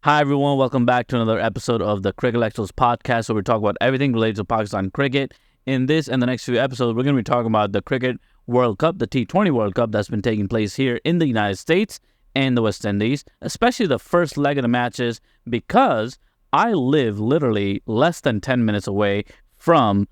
Hi, everyone. Welcome back to another episode of the Crickellectuals Podcast, where we talk about everything related to Pakistan cricket. In this and the next few episodes, we're going to be talking about the Cricket World Cup, the T20 World Cup that's been taking place here in the United States and the West Indies, especially the first leg of the matches, because I live literally less than 10 minutes away from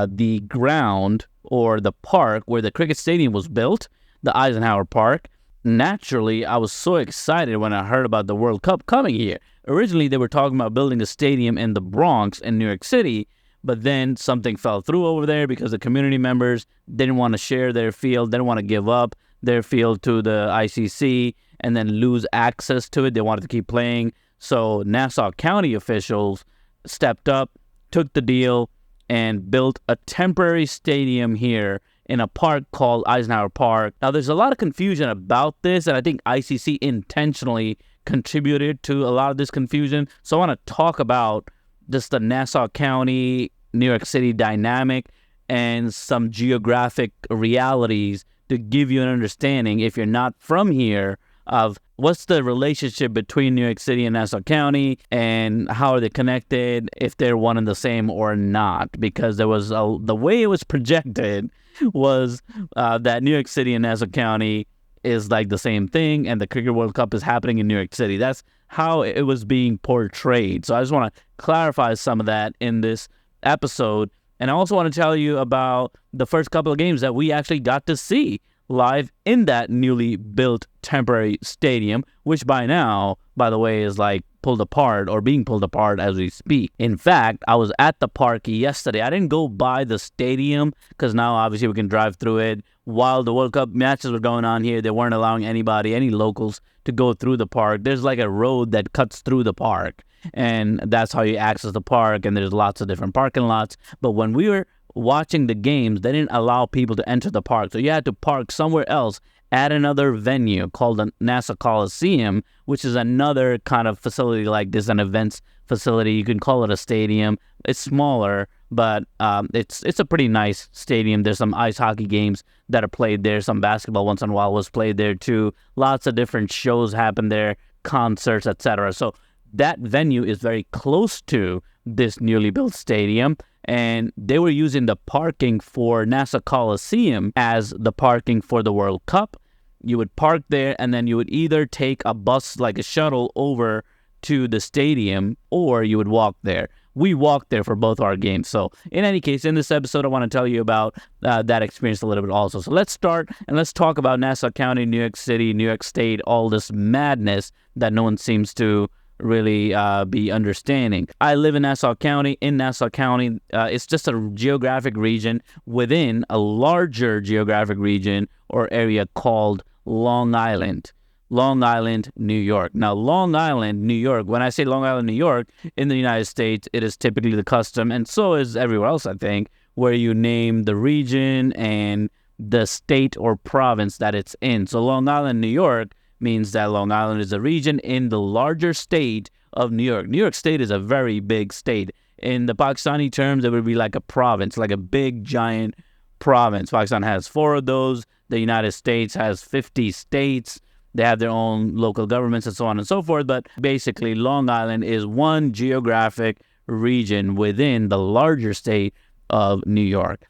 the ground or the park where the cricket stadium was built, the Eisenhower Park. Naturally, I was so excited when I heard about the World Cup coming here. Originally, they were talking about building a stadium in the Bronx in New York City, but then something fell through over there because the community members didn't want to share their field, didn't want to give up their field to the ICC and then lose access to it. They wanted to keep playing. So Nassau County officials stepped up, took the deal, and built a temporary stadium here in a park called Eisenhower Park. Now, there's a lot of confusion about this, and I think ICC intentionally contributed to a lot of this confusion. So I want to talk about just the Nassau County, New York City dynamic and some geographic realities to give you an understanding, if you're not from here, of what's the relationship between New York City and Nassau County and how are they connected, if they're one and the same or not. Because there was the way it was projected was that New York City and Nassau County is like the same thing and the Cricket World Cup is happening in New York City. That's how it was being portrayed. So I just want to clarify some of that in this episode. And I also want to tell you about the first couple of games that we actually got to see live in that newly built temporary stadium, which by now, by the way, is like pulled apart or being pulled apart as we speak. In fact, I was at the park yesterday. I didn't go by the stadium because now obviously we can drive through it. While the World Cup matches were going on here, they weren't allowing anybody, any locals, to go through the park. There's like a road that cuts through the park, and that's how you access the park, and there's lots of different parking lots. But when we were watching the games, they didn't allow people to enter the park. So you had to park somewhere else at another venue called the Nassau Coliseum, which is another kind of facility like this, an events facility. You can call it a stadium. It's smaller, but it's a pretty nice stadium. There's some ice hockey games that are played there. Some basketball once in a while was played there too. Lots of different shows happen there, concerts, etc. So that venue is very close to this newly built stadium. And they were using the parking for Nassau Coliseum as the parking for the World Cup. You would park there, and then you would either take a bus, like a shuttle, over to the stadium, or you would walk there. We walked there for both our games. So in any case, in this episode, I want to tell you about that experience a little bit also. So let's start, and let's talk about Nassau County, New York City, New York State, all this madness that no one seems to really be understanding. I live in Nassau County. In Nassau County, it's just a geographic region within a larger geographic region or area called Long Island, New York. Now, Long Island, New York, when I say Long Island, New York, in the United States, it is typically the custom, and so is everywhere else, I think, where you name the region and the state or province that it's in. So Long Island, New York means that Long Island is a region in the larger state of New York. New York State is a very big state. In the Pakistani terms, it would be like a province, like a big, giant province. Pakistan has 4 of those. The United States has 50 states. They have their own local governments and so on and so forth. But basically, Long Island is one geographic region within the larger state of New York.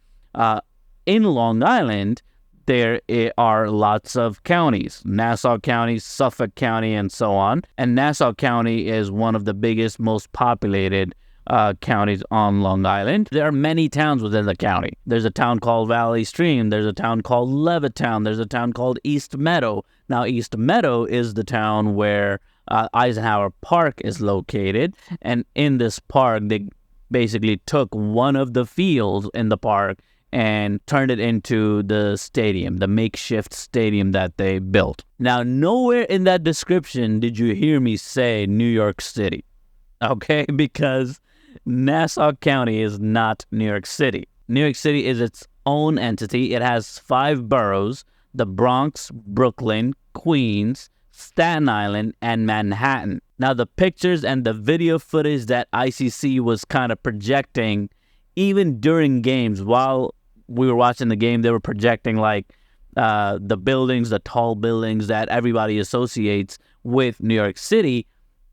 In Long Island, there are lots of counties, Nassau County, Suffolk County, and so on. And Nassau County is one of the biggest, most populated counties on Long Island. There are many towns within the county. There's a town called Valley Stream. There's a town called Levittown. There's a town called East Meadow. Now, East Meadow is the town where Eisenhower Park is located. And in this park, they basically took one of the fields in the park and turned it into the stadium, the makeshift stadium that they built. Now, nowhere in that description did you hear me say New York City, okay? Because Nassau County is not New York City. New York City is its own entity. It has 5 boroughs: the Bronx, Brooklyn, Queens, Staten Island, and Manhattan. Now, the pictures and the video footage that ICC was kind of projecting, even during games, while we were watching the game, they were projecting like the buildings, the tall buildings that everybody associates with New York City.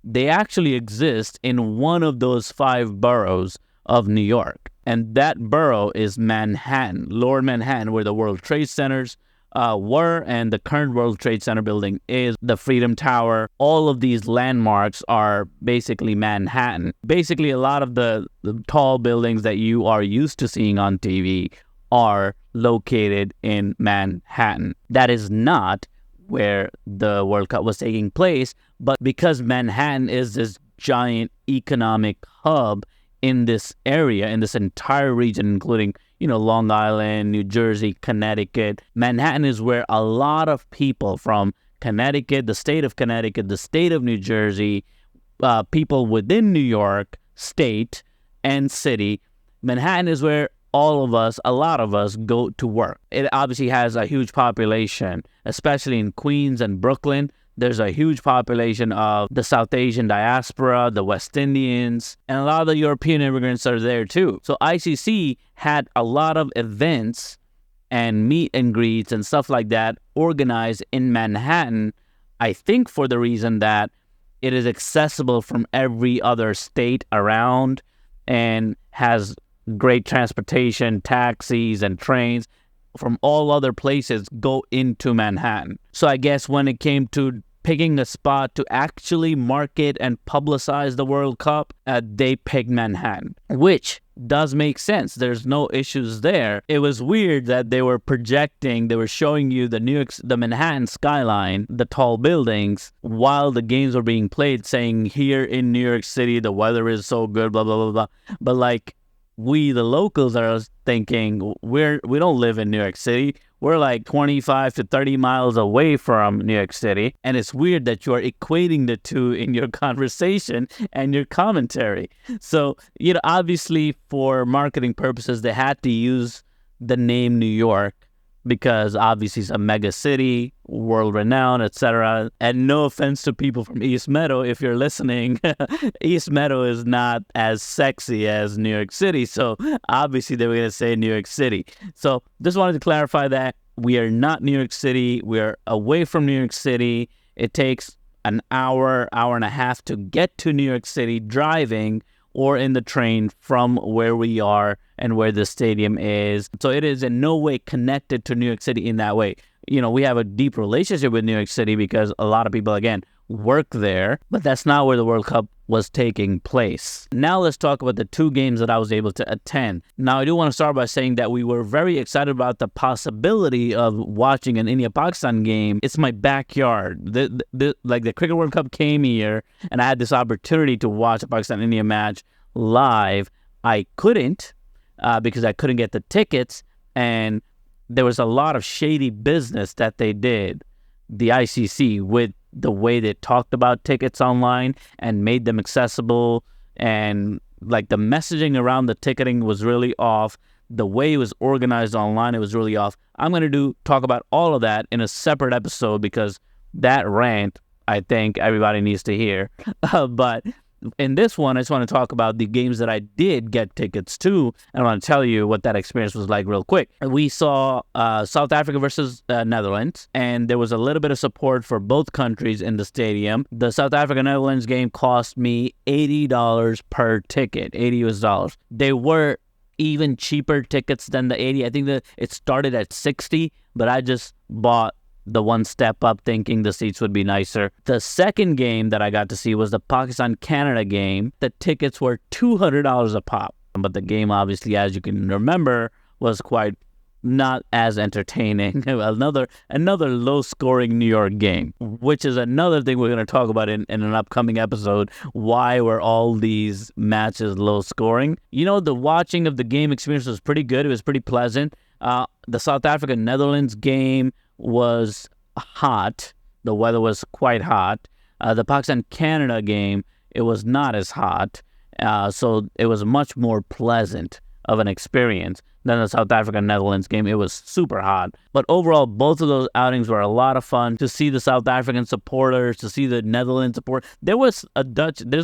they actually exist in one of those 5 boroughs of New York. And that borough is Manhattan, Lower Manhattan, where the World Trade Centers were, and the current World Trade Center building is the Freedom Tower. All of these landmarks are basically Manhattan. Basically, a lot of the tall buildings that you are used to seeing on TV are located in Manhattan. That is not where the World Cup was taking place, but because Manhattan is this giant economic hub in this area, in this entire region, including, Long Island, New Jersey, Connecticut. Manhattan is where a lot of people from Connecticut, the state of Connecticut, the state of New Jersey, people within New York state and city, Manhattan is where a lot of us go to work. It obviously has a huge population, especially in Queens and Brooklyn. There's a huge population of the South Asian diaspora, the West Indians, and a lot of the European immigrants are there too. So ICC had a lot of events and meet and greets and stuff like that organized in Manhattan, I think for the reason that it is accessible from every other state around and has great transportation, taxis and trains from all other places go into Manhattan. So I guess when it came to picking a spot to actually market and publicize the World Cup, they picked Manhattan, which does make sense. There's no issues there. It was weird that they were showing you the Manhattan skyline, the tall buildings, while the games were being played, saying here in New York City, the weather is so good, blah, blah, blah, blah. But like, we, the locals, are thinking we don't live in New York City. We're like 25 to 30 miles away from New York City. And it's weird that you are equating the two in your conversation and your commentary. So, obviously for marketing purposes, they had to use the name New York because obviously it's a mega city, world-renowned, etc. And no offense to people from East Meadow, if you're listening, East Meadow is not as sexy as New York City. So obviously they were going to say New York City. So just wanted to clarify that we are not New York City. We're away from New York City. It takes an hour and a half to get to New York City driving or in the train from where we are and where the stadium is. So it is in no way connected to New York City in that way. We have a deep relationship with New York City because a lot of people, again, work there, but that's not where the World Cup was taking place. Now let's talk about the 2 games that I was able to attend. Now I do want to start by saying that we were very excited about the possibility of watching an India-Pakistan game. It's my backyard. The Cricket World Cup came here and I had this opportunity to watch a Pakistan-India match live. I couldn't because I couldn't get the tickets, and there was a lot of shady business that they did, the ICC, with the way they talked about tickets online and made them accessible, and like the messaging around the ticketing was really off. The way it was organized online, it was really off. I'm going to talk about all of that in a separate episode because that rant, I think everybody needs to hear. But in this one, I just want to talk about the games that I did get tickets to, and I want to tell you what that experience was like real quick. We saw South Africa versus Netherlands, and there was a little bit of support for both countries in the stadium. The South Africa-Netherlands game cost me $80 per ticket, $80 US. They were even cheaper tickets than the 80. I think that it started at 60, but I just bought the one step up thinking the seats would be nicer. The second game that I got to see was the Pakistan-Canada game. The tickets were $200 a pop. But the game, obviously, as you can remember, was quite not as entertaining. another low-scoring New York game, which is another thing we're going to talk about in an upcoming episode. Why were all these matches low-scoring? The watching of the game experience was pretty good. It was pretty pleasant. The South Africa-Netherlands game was hot. The weather was quite hot. The Pakistan-Canada game, it was not as hot. So it was much more pleasant of an experience than the South Africa-Netherlands game. It was super hot. But overall, both of those outings were a lot of fun to see the South African supporters, to see the Netherlands support. There's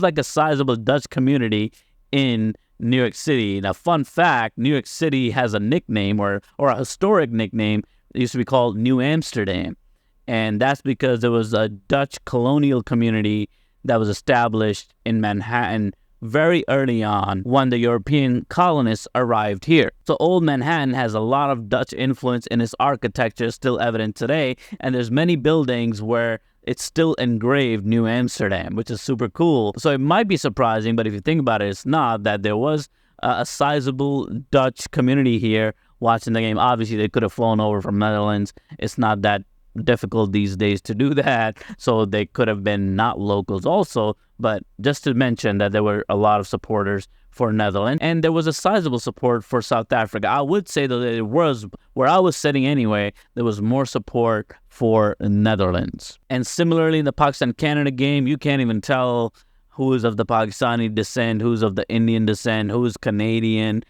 like a sizable Dutch community in New York City. Now, fun fact, New York City has a nickname or a historic nickname. It used to be called New Amsterdam. And that's because there was a Dutch colonial community that was established in Manhattan very early on when the European colonists arrived here. So Old Manhattan has a lot of Dutch influence in its architecture, still evident today, and there's many buildings where it's still engraved New Amsterdam, which is super cool. So it might be surprising, but if you think about it, it's not, that there was a sizable Dutch community here watching the game. Obviously, they could have flown over from Netherlands. It's not that difficult these days to do that, so they could have been not locals also. But just to mention that there were a lot of supporters for Netherlands, and there was a sizable support for South Africa. I would say that it was, where I was sitting anyway, there was more support for Netherlands. And similarly in the Pakistan-Canada game, you can't even tell who is of the Pakistani descent, who's of the Indian descent, who is Canadian,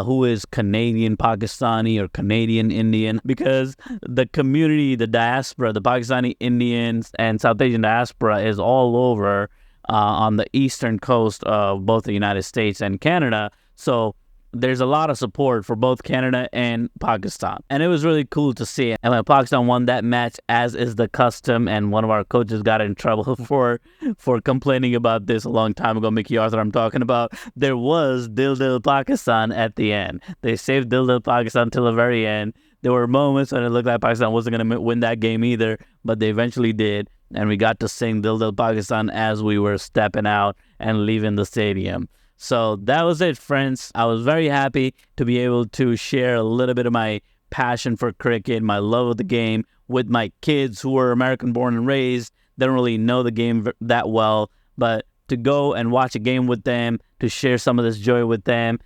who is Canadian Pakistani or Canadian Indian, because the community, the diaspora, the Pakistani Indians and South Asian diaspora is all over on the eastern coast of both the United States and Canada. So there's a lot of support for both Canada and Pakistan. And it was really cool to see. And when Pakistan won that match, as is the custom, and one of our coaches got in trouble for complaining about this a long time ago, Mickey Arthur I'm talking about, there was Dil Dil Pakistan at the end. They saved Dil Dil Pakistan till the very end. There were moments when it looked like Pakistan wasn't going to win that game either, but they eventually did. And we got to sing Dil Dil Pakistan as we were stepping out and leaving the stadium. So that was it, friends. I was very happy to be able to share a little bit of my passion for cricket, my love of the game with my kids who were American born and raised. They don't really know the game that well, but to go and watch a game with them, to share some of this joy with them,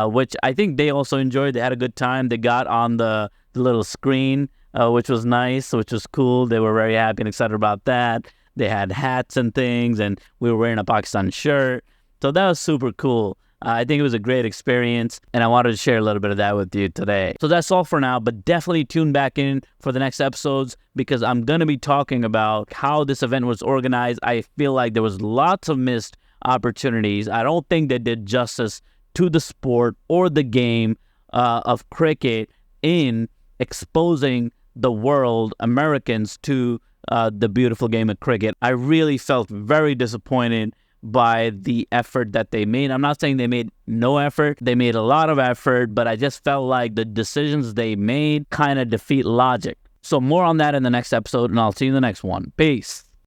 which I think they also enjoyed. They had a good time. They got on the little screen, which was nice, which was cool. They were very happy and excited about that. They had hats and things, and we were wearing a Pakistan shirt. So that was super cool. I think it was a great experience, and I wanted to share a little bit of that with you today. So that's all for now, but definitely tune back in for the next episodes, because I'm going to be talking about how this event was organized. I feel like there was lots of missed opportunities. I don't think they did justice to the sport or the game of cricket in exposing the world, Americans, to the beautiful game of cricket. I really felt very disappointed by the effort that they made. I'm not saying they made no effort. They made a lot of effort, but I just felt like the decisions they made kind of defeat logic. So more on that in the next episode, and I'll see you in the next one. Peace.